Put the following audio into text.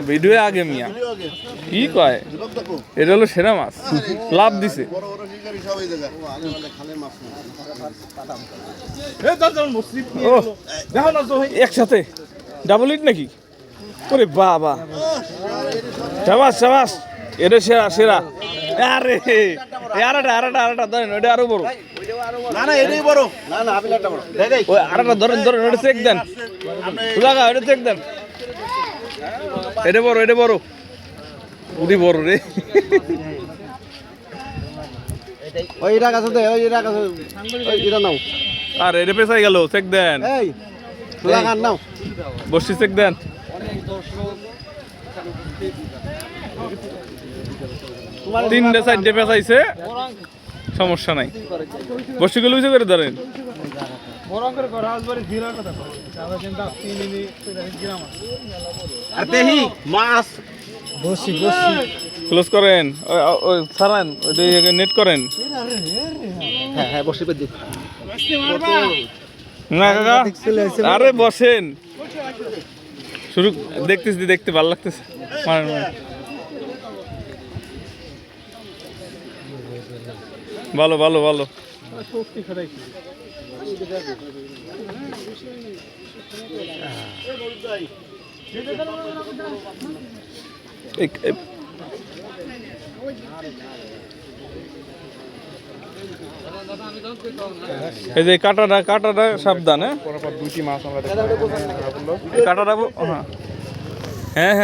video আগে মিয়া কি কয় এটা হলো সেরা মাছ লাভ দিছে একসাথে ডাবল হিট নাকি ওরে বাবা সাবাস সাবাস এটা সেরা সেরা আরে আরেটা আরেটা আরেটা ধরেন ওটা আরো বড় না না এটাই বড় না না আপিলাটা বড় দেখ ওই আরেটা ধরেন ধরেন ওটা চেক দেন লাগা ওটা চেক দেন এটা বড় উদি বড় রে ওই এটা কাছে দে ওই এটা কাছে ওই এটা নাও আর এটা পেছাই গেল চেক দেন এই লাগান নাও বসি চেক দেন তিনটে চারটে পেঁচাইছে সমস্যা নাই বসি গুলো করে ধরেন আর দেহি মাছ বসি বসি ক্লোজ করেন ওই ছাড়ান ওই নেট করেন হ্যাঁ হ্যাঁ বসি পেদি না কাকা আরে বসেন শুরু দেখতেছি দেখতে ভালো লাগতেছে ভালো ভালো ভালো এই যে কাটাটা সাবধান হ্যাঁ দুইটি মাছ আমরা কাটাটা হ্যাঁ হ্যাঁ